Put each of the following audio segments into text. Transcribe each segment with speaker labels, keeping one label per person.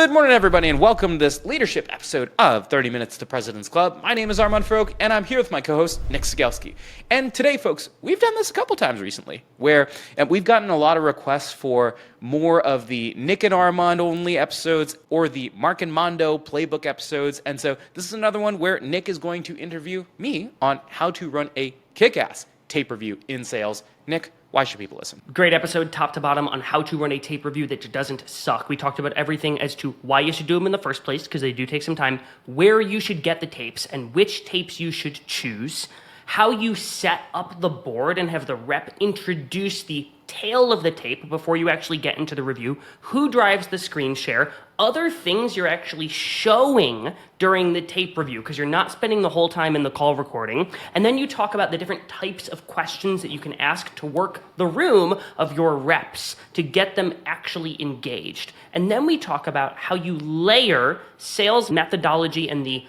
Speaker 1: Good morning, everybody, and welcome to this leadership episode of 30 Minutes to President's Club. My name is Armand Farrokh, and I'm here with my co-host, Nick Sigelski. And today, folks, we've done this a couple times recently, where we've gotten a lot of requests for more of the Nick and Armand only episodes or the Mark and Mondo playbook episodes. And so this is another one where Nick is going to interview me on how to run a kick-ass tape review in sales. Nick, why should people listen?
Speaker 2: Great episode, top to bottom, on how to run a tape review that doesn't suck. We talked about everything as to why you should do them in the first place, because they do take some time, where you should get the tapes, and which tapes you should choose, how you set up the board and have the rep introduce the tail of the tape before you actually get into the review, who drives the screen share, other things you're actually showing during the tape review, because you're not spending the whole time in the call recording. And then you talk about the different types of questions that you can ask to work the room of your reps to get them actually engaged. And then we talk about how you layer sales methodology and the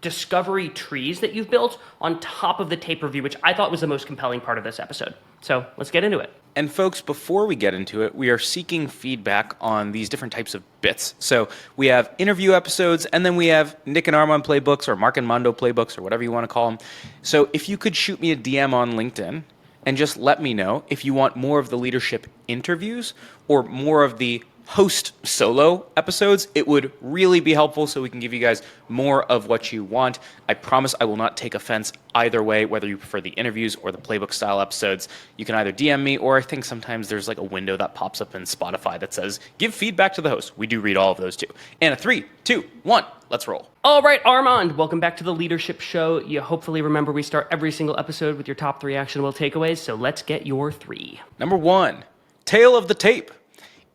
Speaker 2: discovery trees that you've built on top of the tape review, which I thought was the most compelling part of this episode. So let's get into it.
Speaker 1: And folks, before we get into it, we are seeking feedback on these different types of bits. So we have interview episodes, and then we have Nick and Armand playbooks, or Mark and Mondo playbooks, or whatever you want to call them. So if you could shoot me a DM on LinkedIn and just let me know if you want more of the leadership interviews or more of the host solo episodes, it would really be helpful so we can give you guys more of what you want. I promise I will not take offense either way, whether you prefer the interviews or the playbook style episodes. You can either DM me, or I think sometimes there's like a window that pops up in Spotify that says, give feedback to the host. We do read all of those too. And a 3, 2, 1, let's roll.
Speaker 2: All right, Armand, welcome back to the Leadership Show. You hopefully remember we start every single episode with your top 3 actionable takeaways, so let's get your 3.
Speaker 1: Number 1, tail of the tape.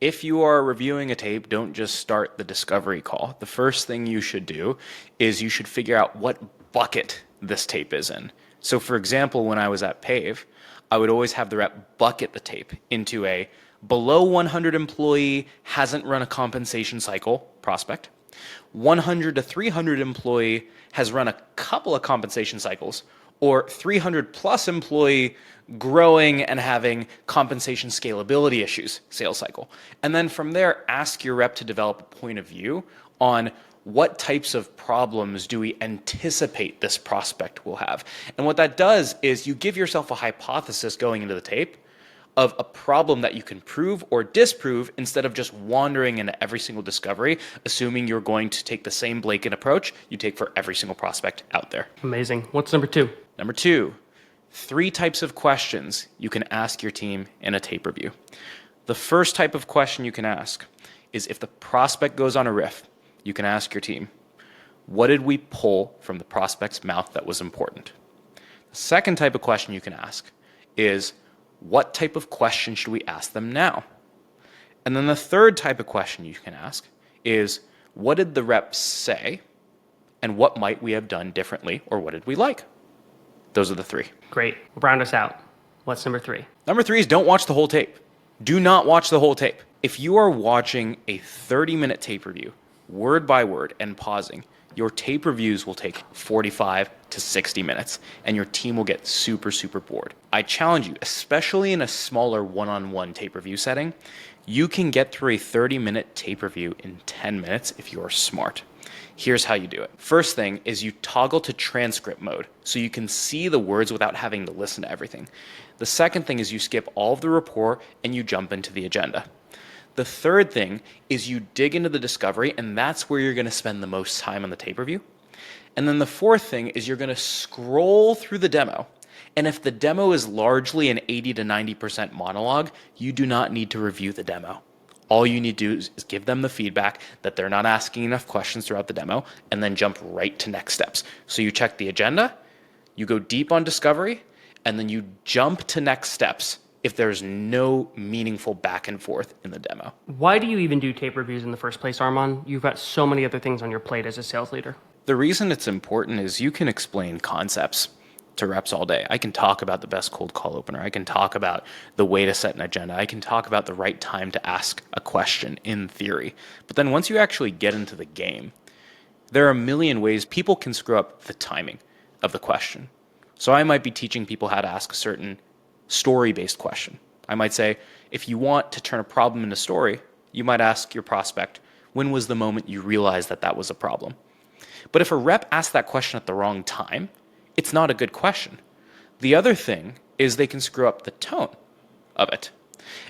Speaker 1: If you are reviewing a tape, don't just start the discovery call. The first thing you should do is you should figure out what bucket this tape is in. So for example, when I was at Pave, I would always have the rep bucket the tape into a below 100 employee, hasn't run a compensation cycle prospect, 100 to 300 employee, has run a couple of compensation cycles, or 300 plus employee, growing and having compensation scalability issues, sales cycle. And then from there, ask your rep to develop a point of view on what types of problems do we anticipate this prospect will have. And what that does is you give yourself a hypothesis going into the tape of a problem that you can prove or disprove instead of just wandering into every single discovery, assuming you're going to take the same Blaken approach you take for every single prospect out there.
Speaker 2: Amazing. What's number 2?
Speaker 1: Number 2, 3 types of questions you can ask your team in a tape review. The first type of question you can ask is if the prospect goes on a riff, you can ask your team, what did we pull from the prospect's mouth that was important? The second type of question you can ask is, what type of question should we ask them now? And then the third type of question you can ask is, what did the rep say, and what might we have done differently, or what did we like? Those are the 3.
Speaker 2: Great. Round us out. What's number 3?
Speaker 1: Number 3 is don't watch the whole tape. Do not watch the whole tape. If you are watching a 30-minute tape review, word by word, and pausing, your tape reviews will take 45 to 60 minutes, and your team will get super, super bored. I challenge you, especially in a smaller one-on-one tape review setting, you can get through a 30-minute tape review in 10 minutes if you're smart. Here's how you do it. First thing is you toggle to transcript mode so you can see the words without having to listen to everything. The second thing is you skip all of the rapport and you jump into the agenda. The third thing is you dig into the discovery, and that's where you're going to spend the most time on the tape review. And then the fourth thing is you're going to scroll through the demo. And if the demo is largely an 80 to 90% monologue, you do not need to review the demo. All you need to do is give them the feedback that they're not asking enough questions throughout the demo, and then jump right to next steps. So you check the agenda, you go deep on discovery, and then you jump to next steps if there's no meaningful back and forth in the demo.
Speaker 2: Why do you even do tape reviews in the first place, Armand? You've got so many other things on your plate as a sales leader.
Speaker 1: The reason it's important is you can explain concepts to reps all day. I can talk about the best cold call opener. I can talk about the way to set an agenda. I can talk about the right time to ask a question in theory. But then once you actually get into the game, there are a million ways people can screw up the timing of the question. So I might be teaching people how to ask a certain story-based question. I might say, if you want to turn a problem into story, you might ask your prospect, When was the moment you realized that that was a problem? But if a rep asks that question at the wrong time, it's not a good question. The other thing is they can screw up the tone of it.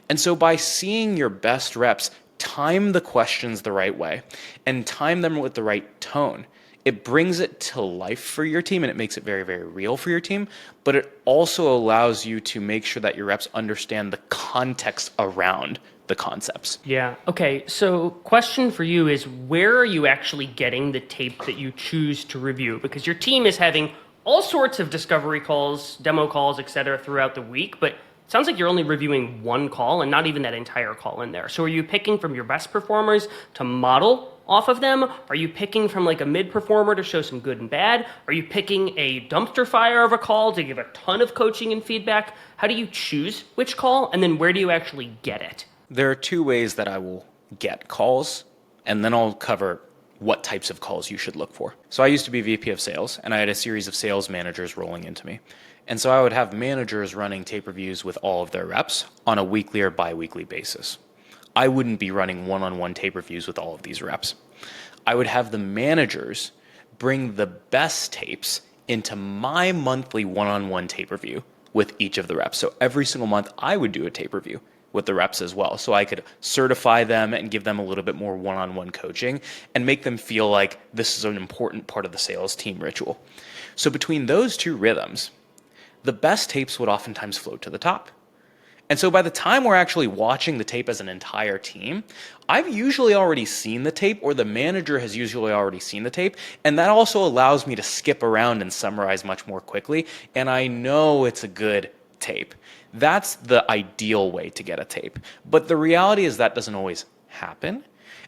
Speaker 1: And so by seeing your best reps time the questions the right way and time them with the right tone, it brings it to life for your team and it makes it very, very real for your team. But it also allows you to make sure that your reps understand the context around the concepts.
Speaker 2: Yeah. Okay. So question for you is, where are you actually getting the tape that you choose to review? Because your team is having all sorts of discovery calls, demo calls, et cetera, throughout the week, but it sounds like you're only reviewing one call and not even that entire call in there. So are you picking from your best performers to model off of them? Are you picking from like a mid performer to show some good and bad? Are you picking a dumpster fire of a call to give a ton of coaching and feedback? How do you choose which call? And then where do you actually get it?
Speaker 1: There are two ways that I will get calls, and then I'll cover what types of calls you should look for. So I used to be VP of sales, and I had a series of sales managers rolling into me. And so I would have managers running tape reviews with all of their reps on a weekly or bi-weekly basis. I wouldn't be running one-on-one tape reviews with all of these reps. I would have the managers bring the best tapes into my monthly one-on-one tape review with each of the reps. So every single month I would do a tape review with the reps as well. So I could certify them and give them a little bit more one-on-one coaching and make them feel like this is an important part of the sales team ritual. So between those two rhythms, the best tapes would oftentimes float to the top. And so by the time we're actually watching the tape as an entire team, I've usually already seen the tape, or the manager has usually already seen the tape, and that also allows me to skip around and summarize much more quickly, and I know it's a good tape. That's the ideal way to get a tape. But the reality is that doesn't always happen.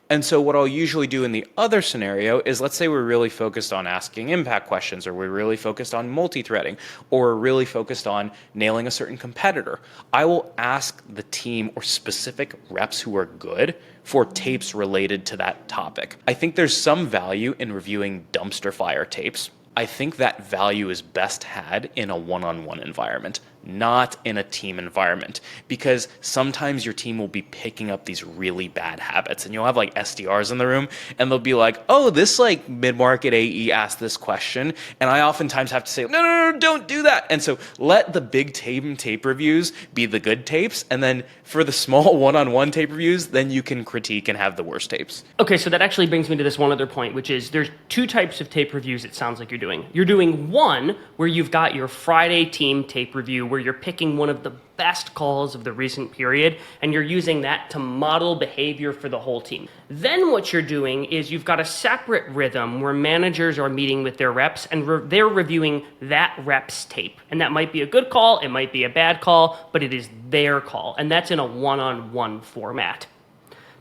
Speaker 1: And so what I'll usually do in the other scenario is, let's say we're really focused on asking impact questions, or we're really focused on multi-threading, or we're really focused on nailing a certain competitor. I will ask the team or specific reps who are good for tapes related to that topic. I think there's some value in reviewing dumpster fire tapes. I think that value is best had in a one-on-one environment, not in a team environment, because sometimes your team will be picking up these really bad habits, and you'll have like SDRs in the room and they'll be like, oh, this like mid-market AE asked this question, and I oftentimes have to say, no, don't do that. And so let the big tape reviews be the good tapes, and then for the small one-on-one tape reviews, then you can critique and have the worst tapes.
Speaker 2: Okay, so that actually brings me to this one other point, which is there's two types of tape reviews it sounds like you're doing. You're doing one where you've got your Friday team tape review where you're picking one of the best calls of the recent period and you're using that to model behavior for the whole team. Then what you're doing is you've got a separate rhythm where managers are meeting with their reps and they're reviewing that rep's tape. And that might be a good call, it might be a bad call, but it is their call. And that's in a one-on-one format.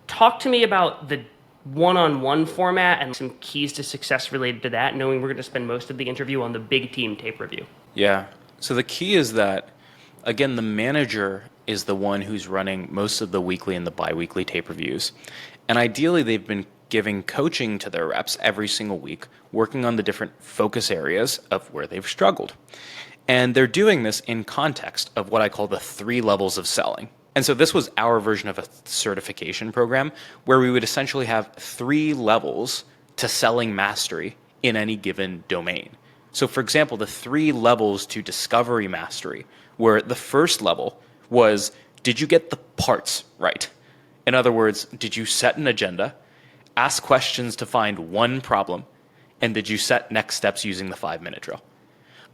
Speaker 2: Talk to me about the one-on-one format and some keys to success related to that, knowing we're going to spend most of the interview on the big team tape review.
Speaker 1: Yeah. So the key is that, again, the manager is the one who's running most of the weekly and the bi-weekly tape reviews. And ideally, they've been giving coaching to their reps every single week, working on the different focus areas of where they've struggled. And they're doing this in context of what I call the 3 levels of selling. And so this was our version of a certification program where we would essentially have 3 levels to selling mastery in any given domain. So for example, the 3 levels to discovery mastery, where the first level was, did you get the parts right? In other words, did you set an agenda, ask questions to find one problem, and did you set next steps using the 5-minute drill?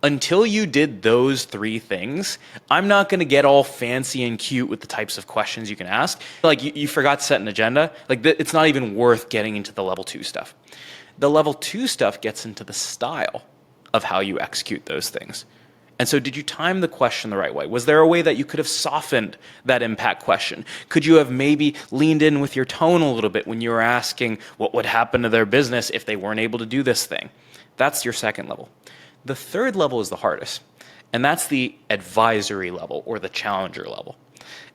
Speaker 1: Until you did those 3 things, I'm not going to get all fancy and cute with the types of questions you can ask. Like you forgot to set an agenda. Like it's not even worth getting into the level 2 stuff. The level 2 stuff gets into the style of how you execute those things. And so did you time the question the right way? Was there a way that you could have softened that impact question? Could you have maybe leaned in with your tone a little bit when you were asking what would happen to their business if they weren't able to do this thing? That's your second level. The third level is the hardest, and that's the advisory level or the challenger level.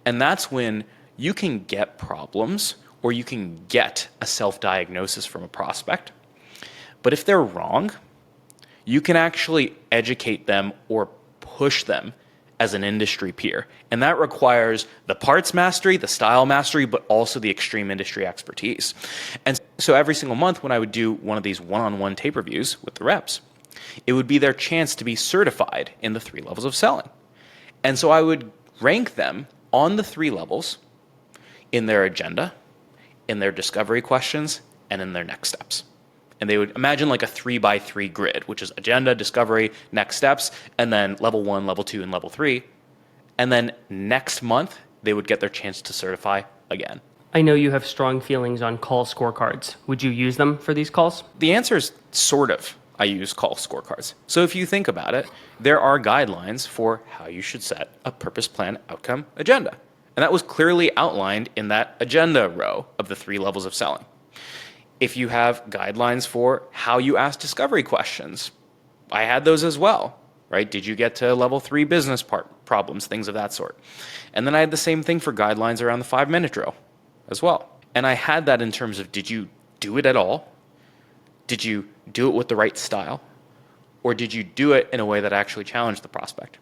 Speaker 1: And that's when you can get problems or you can get a self-diagnosis from a prospect. But if they're wrong, you can actually educate them or push them as an industry peer. And that requires the parts mastery, the style mastery, but also the extreme industry expertise. And so every single month when I would do one of these one-on-one tape reviews with the reps, it would be their chance to be certified in the 3 levels of selling. And so I would rank them on the 3 levels in their agenda, in their discovery questions, and in their next steps. And they would imagine like a 3x3 grid, which is agenda, discovery, next steps, and then level 1, level 2, and level 3. And then next month, they would get their chance to certify again.
Speaker 2: I know you have strong feelings on call scorecards. Would you use them for these calls?
Speaker 1: The answer is sort of. I use call scorecards. So if you think about it, there are guidelines for how you should set a purpose, plan, outcome, agenda. And that was clearly outlined in that agenda row of the 3 levels of selling. If you have guidelines for how you ask discovery questions, I had those as well, right? Did you get to level 3 business problems, things of that sort? And then I had the same thing for guidelines around the 5-minute drill as well. And I had that in terms of, did you do it at all? Did you do it with the right style? Or did you do it in a way that actually challenged the prospect?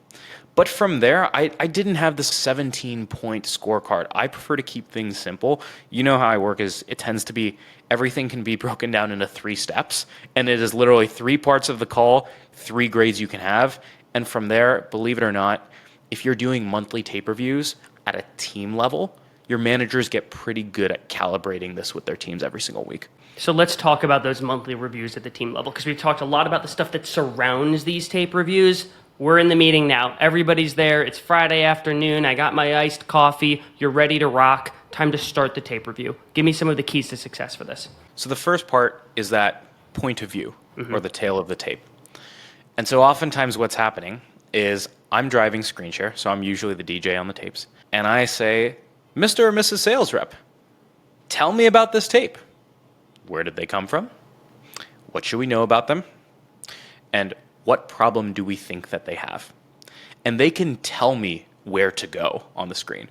Speaker 1: But from there, I didn't have this 17-point scorecard. I prefer to keep things simple. You know how I work is it tends to be everything can be broken down into 3 steps. And it is literally 3 parts of the call, 3 grades you can have. And from there, believe it or not, if you're doing monthly tape reviews at a team level, your managers get pretty good at calibrating this with their teams every single week.
Speaker 2: So let's talk about those monthly reviews at the team level, because we've talked a lot about the stuff that surrounds these tape reviews. We're in the meeting now. Everybody's there. It's Friday afternoon. I got my iced coffee. You're ready to rock. Time to start the tape review. Give me some of the keys to success for this.
Speaker 1: So the first part is that point of view, or the tail of the tape. And so oftentimes what's happening is I'm driving screen share, so I'm usually the DJ on the tapes, and I say, Mr. or Mrs. Sales Rep, tell me about this tape. Where did they come from? What should we know about them? And what problem do we think that they have? And they can tell me where to go on the screen.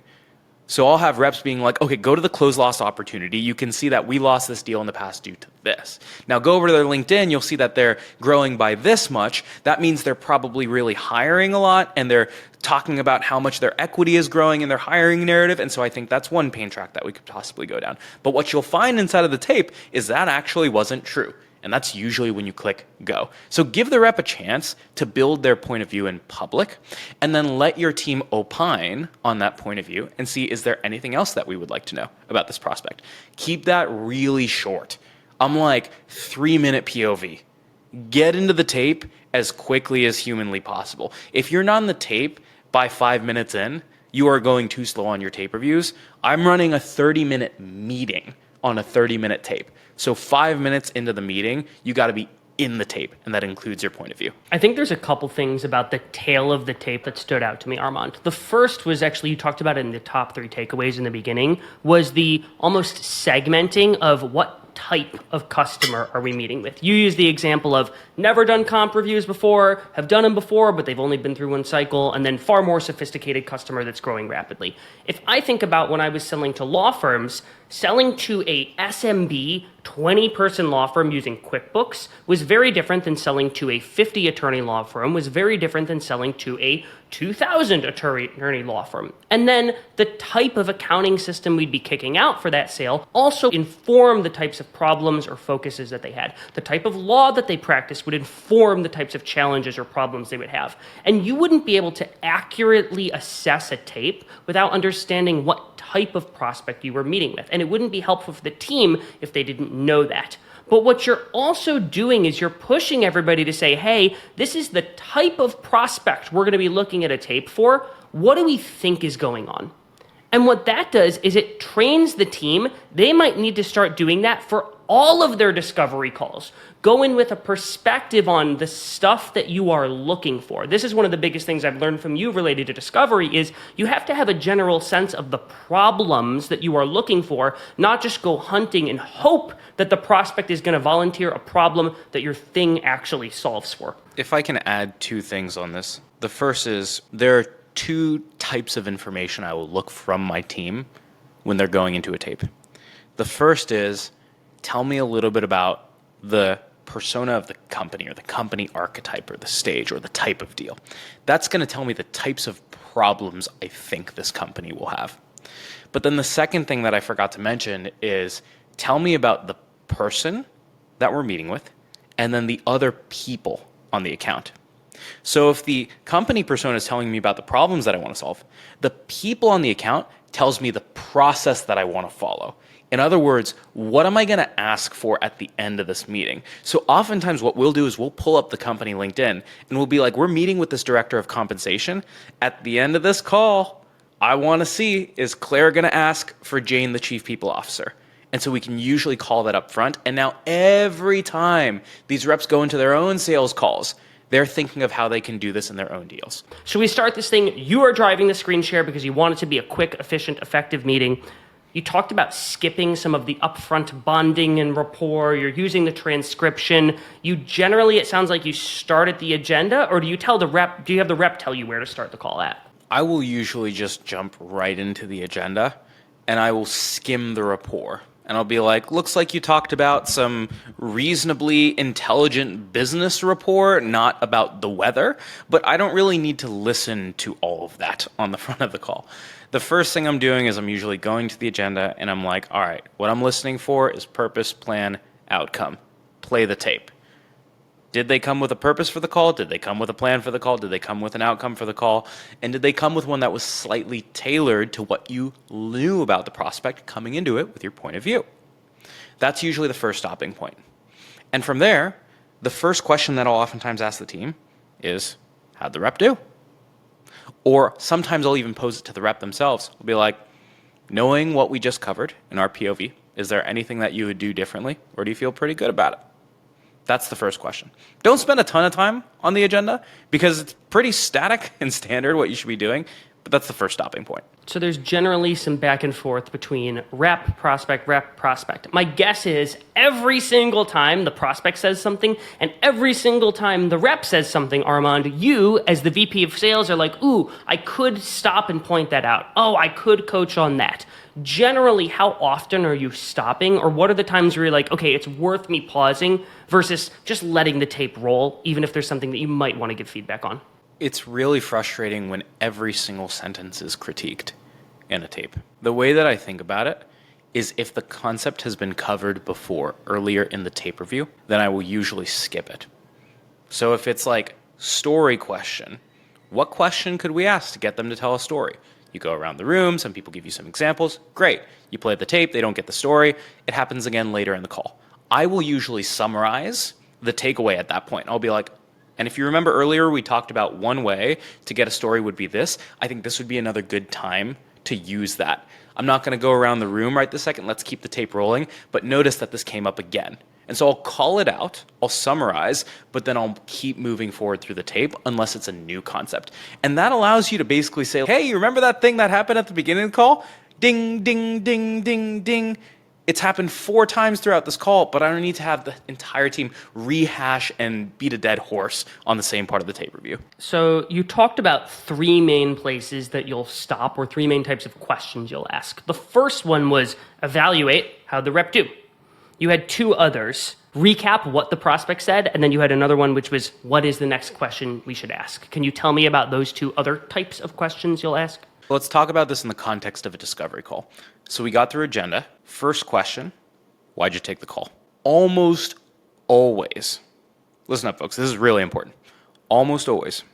Speaker 1: So I'll have reps being like, okay, go to the close loss opportunity. You can see that we lost this deal in the past due to this. Now go over to their LinkedIn. You'll see that they're growing by this much. That means they're probably really hiring a lot, and they're talking about how much their equity is growing in their hiring narrative. And so I think that's one pain track that we could possibly go down. But what you'll find inside of the tape is that actually wasn't true. And that's usually when you click go. So give the rep a chance to build their point of view in public, and then let your team opine on that point of view and see, is there anything else that we would like to know about this prospect? Keep that really short. I'm like 3-minute POV. Get into the tape as quickly as humanly possible. If you're not in the tape by 5 minutes in, you are going too slow on your tape reviews. I'm running a 30-minute meeting on a 30-minute tape. So 5 minutes into the meeting, you got to be in the tape, and that includes your point of view.
Speaker 2: I think there's a couple things about the tail of the tape that stood out to me, Armand. The first was actually, you talked about it in the top 3 takeaways in the beginning, was the almost segmenting of what type of customer are we meeting with. You use the example of never done comp reviews before, have done them before, but they've only been through one cycle, and then far more sophisticated customer that's growing rapidly. If I think about when I was selling to law firms, selling to a SMB 20-person law firm using QuickBooks was very different than selling to a 50-attorney law firm, was very different than selling to a 2,000-attorney law firm. And then the type of accounting system we'd be kicking out for that sale also informed the types of problems or focuses that they had. The type of law that they practiced would inform the types of challenges or problems they would have. And you wouldn't be able to accurately assess a tape without understanding what type of prospect you were meeting with. And it wouldn't be helpful for the team if they didn't know that. But what you're also doing is you're pushing everybody to say, hey, this is the type of prospect we're going to be looking at a tape for. What do we think is going on? And what that does is it trains the team. They might need to start doing that for all of their discovery calls. Go in with a perspective on the stuff that you are looking for. This is one of the biggest things I've learned from you related to discovery is you have to have a general sense of the problems that you are looking for, not just go hunting and hope that the prospect is going to volunteer a problem that your thing actually solves for.
Speaker 1: If I can add 2 things on this. The first is there are 2 types of information I will look from my team when they're going into a tape. The first is, tell me a little bit about the persona of the company or the company archetype or the stage or the type of deal. That's going to tell me the types of problems I think this company will have. But then the second thing that I forgot to mention is tell me about the person that we're meeting with and then the other people on the account. So if the company persona is telling me about the problems that I want to solve, the people on the account tells me the process that I want to follow. In other words, what am I going to ask for at the end of this meeting? So oftentimes what we'll do is we'll pull up the company LinkedIn and we'll be like, we're meeting with this director of compensation. At the end of this call, I want to see, is Claire going to ask for Jane, the chief people officer? And so we can usually call that up front. And now every time these reps go into their own sales calls, they're thinking of how they can do this in their own deals.
Speaker 2: So we start this thing. You are driving the screen share because you want it to be a quick, efficient, effective meeting. You talked about skipping some of the upfront bonding and rapport. You're using the transcription. You generally, it sounds like you start at the agenda, or do you have the rep tell you where to start the call at?
Speaker 1: I will usually just jump right into the agenda and I will skim the rapport. And I'll be like, looks like you talked about some reasonably intelligent business rapport, not about the weather, but I don't really need to listen to all of that on the front of the call. The first thing I'm doing is I'm usually going to the agenda and I'm like, all right, what I'm listening for is purpose, plan, outcome. Play the tape. Did they come with a purpose for the call? Did they come with a plan for the call? Did they come with an outcome for the call? And did they come with one that was slightly tailored to what you knew about the prospect coming into it with your point of view? That's usually the first stopping point. And from there, the first question that I'll oftentimes ask the team is, how'd the rep do? Or sometimes I'll even pose it to the rep themselves. I'll be like, knowing what we just covered in our POV, is there anything that you would do differently? Or do you feel pretty good about it? That's the first question. Don't spend a ton of time on the agenda because it's pretty static and standard what you should be doing, but that's the first stopping point.
Speaker 2: So there's generally some back and forth between rep, prospect. My guess is every single time the prospect says something and every single time the rep says something, Armand, you as the VP of sales are like, ooh, I could stop and point that out. Oh, I could coach on that. Generally, how often are you stopping, or what are the times where you're like, okay, it's worth me pausing versus just letting the tape roll, even if there's something that you might want to give feedback on?
Speaker 1: It's really frustrating when every single sentence is critiqued in a tape. The way that I think about it is if the concept has been covered before, earlier in the tape review, then I will usually skip it. So if it's like story question, what question could we ask to get them to tell a story? You go around the room, some people give you some examples, great. You play the tape, they don't get the story, it happens again later in the call. I will usually summarize the takeaway at that point. I'll be like, and if you remember earlier, we talked about one way to get a story would be this. I think this would be another good time to use that. I'm not going to go around the room right this second. Let's keep the tape rolling. But notice that this came up again. And so I'll call it out, I'll summarize, but then I'll keep moving forward through the tape unless it's a new concept. And that allows you to basically say, hey, you remember that thing that happened at the beginning of the call? Ding, ding, ding, ding, ding. It's happened 4 times throughout this call, but I don't need to have the entire team rehash and beat a dead horse on the same part of the tape review.
Speaker 2: So you talked about 3 main places that you'll stop, or 3 main types of questions you'll ask. The first one was evaluate how the rep do. You had 2 others. Recap what the prospect said, and then you had another one which was, what is the next question we should ask? Can you tell me about those 2 other types of questions you'll ask?
Speaker 1: Let's talk about this in the context of a discovery call. So we got through agenda. First question, why'd you take the call? Almost always, listen up folks, this is really important. Almost always,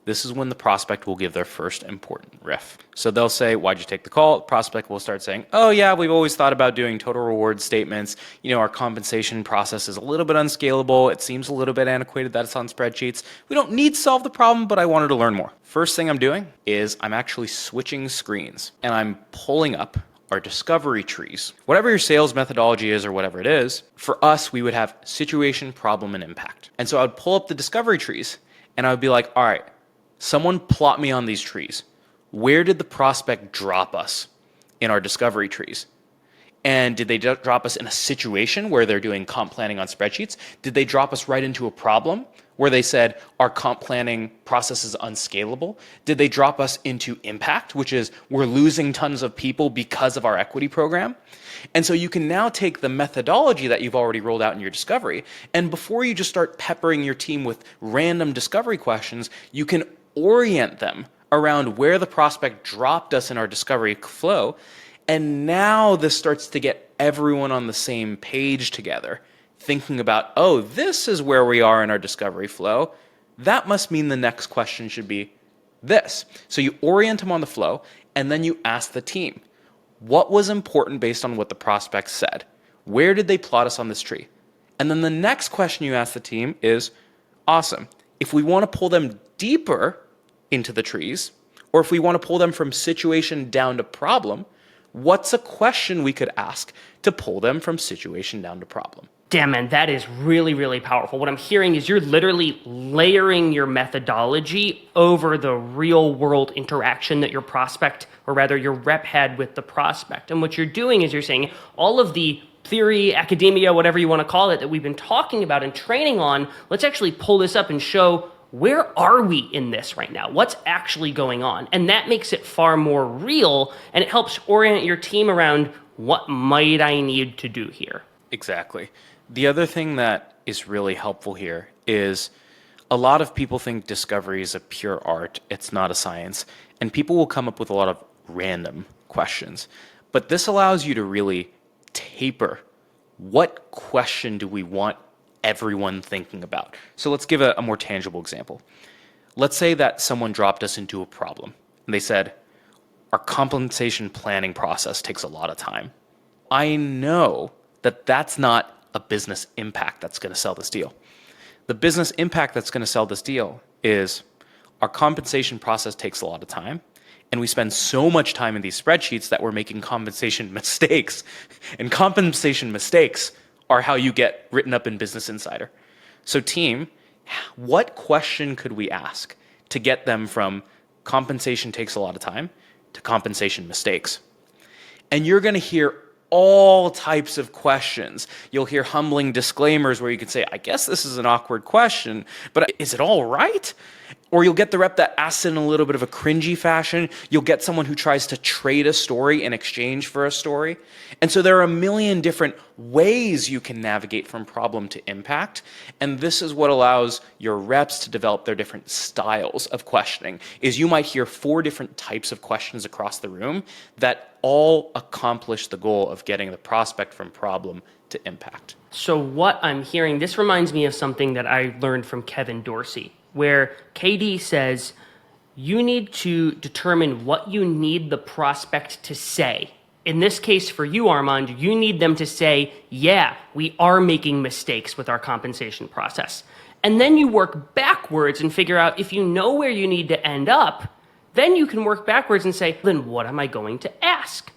Speaker 1: this is when the prospect will give their first important riff. So they'll say, why'd you take the call? The prospect will start saying, oh yeah, we've always thought about doing total reward statements. You know, our compensation process is a little bit unscalable. It seems a little bit antiquated that it's on spreadsheets. We don't need to solve the problem, but I wanted to learn more. First thing I'm doing is I'm actually switching screens and I'm pulling up our discovery trees. Whatever your sales methodology is or whatever it is, for us, we would have situation, problem, and impact. And so I would pull up the discovery trees and I would be like, all right, someone plot me on these trees. Where did the prospect drop us in our discovery trees? And did they drop us in a situation where they're doing comp planning on spreadsheets? Did they drop us right into a problem where they said our comp planning process is unscalable? Did they drop us into impact, which is we're losing tons of people because of our equity program? And so you can now take the methodology that you've already rolled out in your discovery, and before you just start peppering your team with random discovery questions, you can orient them around where the prospect dropped us in our discovery flow. And now this starts to get everyone on the same page together, thinking about, oh, this is where we are in our discovery flow. That must mean the next question should be this. So you orient them on the flow, and then you ask the team, what was important based on what the prospect said? Where did they plot us on this tree? And then the next question you ask the team is, awesome, if we want to pull them deeper into the trees, or if we want to pull them from situation down to problem, what's a question we could ask to pull them from situation down to problem?
Speaker 2: Damn, man, that is really, really powerful. What I'm hearing is you're literally layering your methodology over the real world interaction that your prospect, or rather your rep, had with the prospect. And what you're doing is you're saying all of the theory, academia, whatever you want to call it, that we've been talking about and training on, let's actually pull this up and show, where are we in this right now? What's actually going on? And that makes it far more real, and it helps orient your team around, what might I need to do here?
Speaker 1: Exactly. The other thing that is really helpful here is a lot of people think discovery is a pure art. It's not a science. And people will come up with a lot of random questions. But this allows you to really taper, what question do we want everyone thinking about? So let's give a more tangible example. Let's say that someone dropped us into a problem, and they said, our compensation planning process takes a lot of time. I know that that's not a business impact that's going to sell this deal. The business impact that's going to sell this deal is our compensation process takes a lot of time, and we spend so much time in these spreadsheets that we're making compensation mistakes. And compensation mistakes are how you get written up in Business Insider. So team, what question could we ask to get them from compensation takes a lot of time to compensation mistakes? And you're going to hear all types of questions. You'll hear humbling disclaimers where you can say, I guess this is an awkward question, but is it all right? Or you'll get the rep that asks in a little bit of a cringy fashion. You'll get someone who tries to trade a story in exchange for a story. And so there are a million different ways you can navigate from problem to impact. And this is what allows your reps to develop their different styles of questioning, is you might hear 4 different types of questions across the room that all accomplish the goal of getting the prospect from problem to impact.
Speaker 2: So what I'm hearing, this reminds me of something that I learned from Kevin Dorsey, where KD says, you need to determine what you need the prospect to say. In this case for you, Armand, you need them to say, yeah, we are making mistakes with our compensation process. And then you work backwards and figure out, if you know where you need to end up, then you can work backwards and say, then what am I going to ask?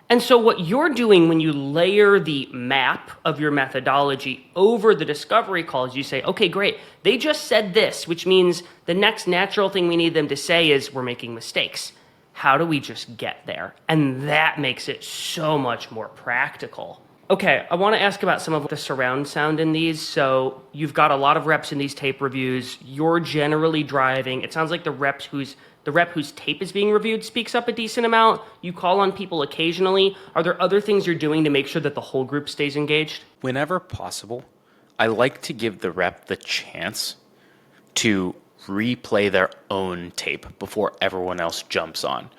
Speaker 2: And so what you're doing when you layer the map of your methodology over the discovery calls, you say, okay, great. They just said this, which means the next natural thing we need them to say is, we're making mistakes. How do we just get there? And that makes it so much more practical. Okay, I want to ask about some of the surround sound in these. So you've got a lot of reps in these tape reviews. You're generally driving. It sounds like the rep whose tape is being reviewed speaks up a decent amount. You call on people occasionally. Are there other things you're doing to make sure that the whole group stays engaged?
Speaker 1: Whenever possible, I like to give the rep the chance to replay their own tape before everyone else jumps on.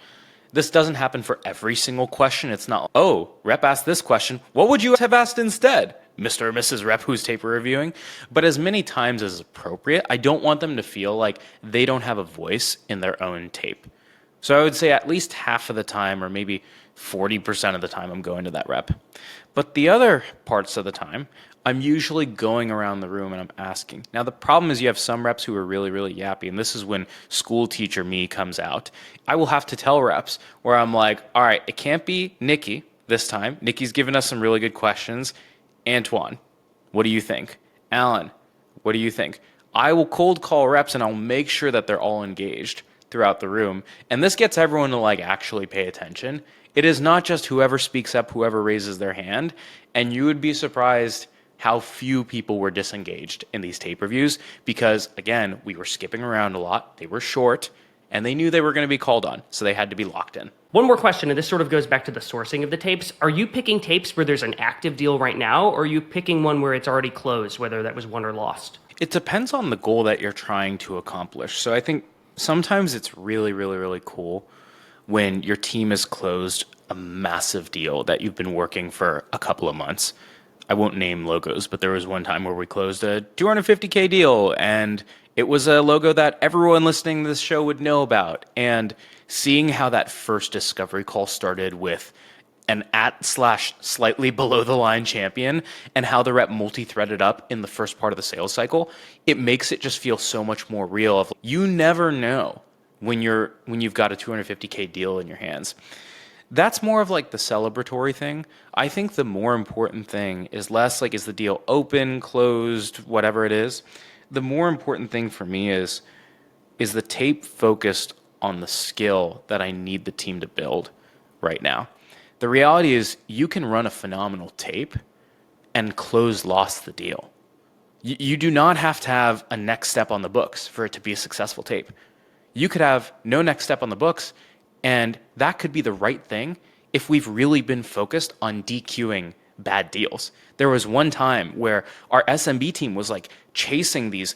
Speaker 1: This doesn't happen for every single question. It's not, oh, rep asked this question. What would you have asked instead, Mr. or Mrs. Rep whose tape we're reviewing? But as many times as appropriate, I don't want them to feel like they don't have a voice in their own tape. So I would say at least half of the time, or maybe 40% of the time, I'm going to that rep. But the other parts of the time, I'm usually going around the room and I'm asking. Now, the problem is you have some reps who are really, really yappy, and this is when school teacher me comes out. I will have to tell reps where I'm like, all right, it can't be Nikki this time. Nikki's given us some really good questions. Antoine, what do you think? Alan, what do you think? I will cold call reps and I'll make sure that they're all engaged throughout the room. And this gets everyone to actually pay attention. It is not just whoever speaks up, whoever raises their hand. And you would be surprised how few people were disengaged in these tape reviews because, again, we were skipping around a lot. They were short, and they knew they were going to be called on, so they had to be locked in.
Speaker 2: One more question, and this sort of goes back to the sourcing of the tapes. Are you picking tapes where there's an active deal right now, or are you picking one where it's already closed, whether that was won or lost?
Speaker 1: It depends on the goal that you're trying to accomplish. So I think Sometimes it's really, really, really cool when your team has closed a massive deal that you've been working for a couple of months. I won't name logos, but there was one time where we closed a 250K deal, and it was a logo that everyone listening to this show would know about. And seeing how that first discovery call started with an at slash slightly below the line champion and how the rep multi-threaded up in the first part of the sales cycle, it makes it just feel so much more real. Of you never know when you've got a 250K deal in your hands. That's more of like the celebratory thing. I think the more important thing is less like, is the deal open, closed, whatever it is. The more important thing for me is the tape focused on the skill that I need the team to build right now. The reality is you can run a phenomenal tape and lost the deal. You do not have to have a next step on the books for it to be a successful tape. You could have no next step on the books, and that could be the right thing if we've really been focused on DQing bad deals. There was one time where our SMB team was like chasing these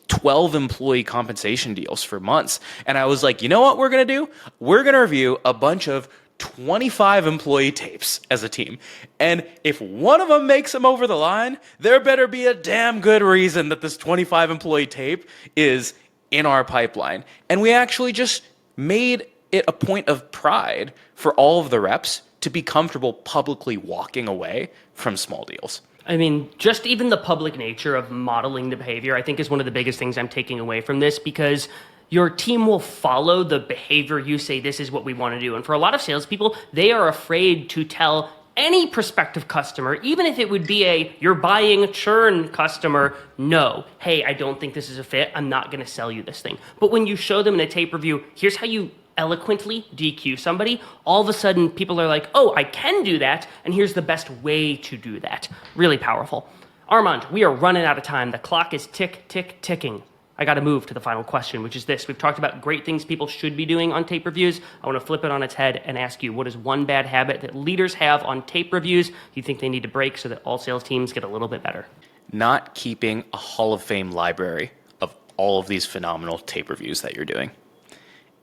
Speaker 1: 12 employee compensation deals for months. And I was like, you know what we're going to do? We're going to review a bunch of 25 employee tapes as a team. And if one of them makes them over the line, there better be a damn good reason that this 25 employee tape is in our pipeline. And we actually just made it a point of pride for all of the reps to be comfortable publicly walking away from small deals.
Speaker 2: I mean, just even the public nature of modeling the behavior, I think, is one of the biggest things I'm taking away from this, because your team will follow the behavior you say this is what we want to do. And for a lot of salespeople, they are afraid to tell any prospective customer, even if it would be a you're buying churn customer, no, hey, I don't think this is a fit. I'm not going to sell you this thing. But when you show them in a tape review, here's how you eloquently DQ somebody, all of a sudden people are like, oh, I can do that, and here's the best way to do that. Really powerful. Armand, we are running out of time. The clock is ticking. I got to move to the final question, which is this. We've talked about great things people should be doing on tape reviews. I want to flip it on its head and ask you, what is one bad habit that leaders have on tape reviews you think they need to break so that all sales teams get a little bit better?
Speaker 1: Not keeping a Hall of Fame library of all of these phenomenal tape reviews that you're doing.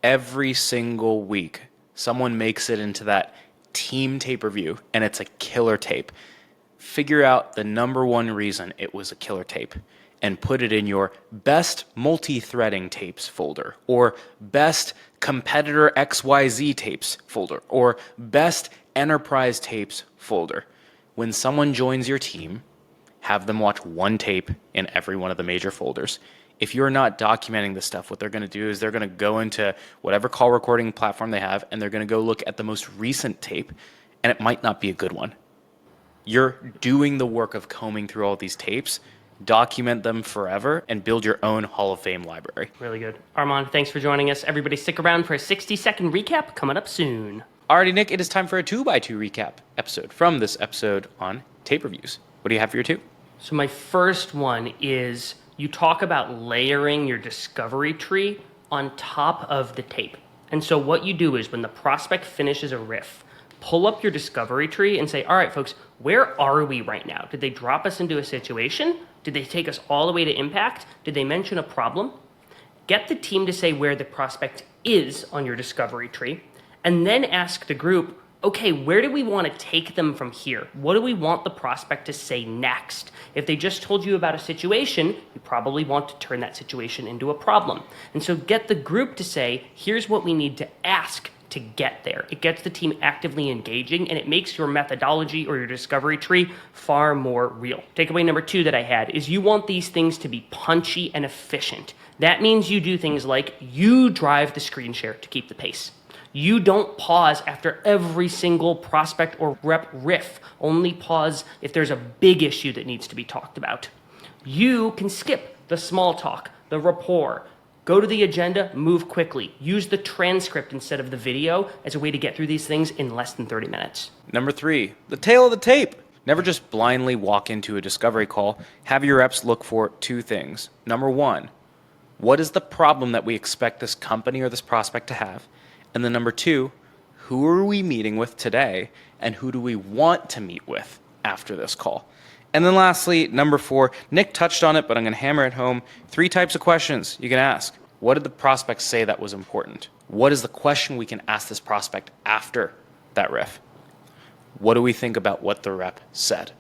Speaker 1: Every single week, someone makes it into that team tape review, and it's a killer tape. Figure out the number one reason it was a killer tape and put it in your best multi-threading tapes folder, or best competitor XYZ tapes folder, or best enterprise tapes folder. When someone joins your team, have them watch one tape in every one of the major folders. If you're not documenting this stuff, what they're going to do is they're going to go into whatever call recording platform they have, and they're going to go look at the most recent tape, and it might not be a good one. You're doing the work of combing through all these tapes, document them forever, and build your own Hall of Fame library.
Speaker 2: Really good. Armand, thanks for joining us. Everybody stick around for a 60-second recap coming up soon.
Speaker 1: Alrighty, Nick, it is time for a 2x2 recap episode from this episode on tape reviews. What do you have for your two?
Speaker 2: So my first one is, you talk about layering your discovery tree on top of the tape. And so what you do is when the prospect finishes a riff, pull up your discovery tree and say, all right, folks, where are we right now? Did they drop us into a situation? Did they take us all the way to impact? Did they mention a problem? Get the team to say where the prospect is on your discovery tree, and then ask the group, okay, where do we want to take them from here? What do we want the prospect to say next? If they just told you about a situation, you probably want to turn that situation into a problem. And so get the group to say, here's what we need to ask to get there. It gets the team actively engaging, and it makes your methodology or your discovery tree far more real. Takeaway number 2 that I had is you want these things to be punchy and efficient. That means you do things like you drive the screen share to keep the pace. You don't pause after every single prospect or rep riff. Only pause if there's a big issue that needs to be talked about. You can skip the small talk, the rapport. Go to the agenda, move quickly. Use the transcript instead of the video as a way to get through these things in less than 30 minutes.
Speaker 1: Number 3, the tail of the tape. Never just blindly walk into a discovery call. Have your reps look for 2 things. Number 1, what is the problem that we expect this company or this prospect to have? And then number 2, who are we meeting with today, and who do we want to meet with after this call? And then lastly, number 4, Nick touched on it, but I'm going to hammer it home. 3 types of questions you can ask. What did the prospect say that was important? What is the question we can ask this prospect after that riff? What do we think about what the rep said?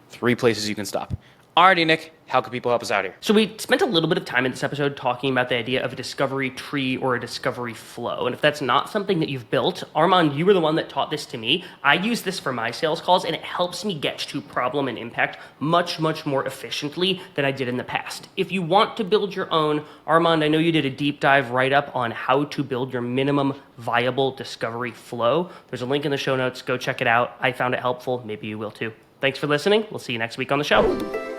Speaker 1: 3 places you can stop. Alrighty, Nick, how can people help us out here?
Speaker 2: So we spent a little bit of time in this episode talking about the idea of a discovery tree or a discovery flow. And if that's not something that you've built, Armand, you were the one that taught this to me. I use this for my sales calls, and it helps me get to problem and impact much, much more efficiently than I did in the past. If you want to build your own, Armand, I know you did a deep dive write-up on how to build your minimum viable discovery flow. There's a link in the show notes. Go check it out. I found it helpful. Maybe you will too. Thanks for listening. We'll see you next week on the show.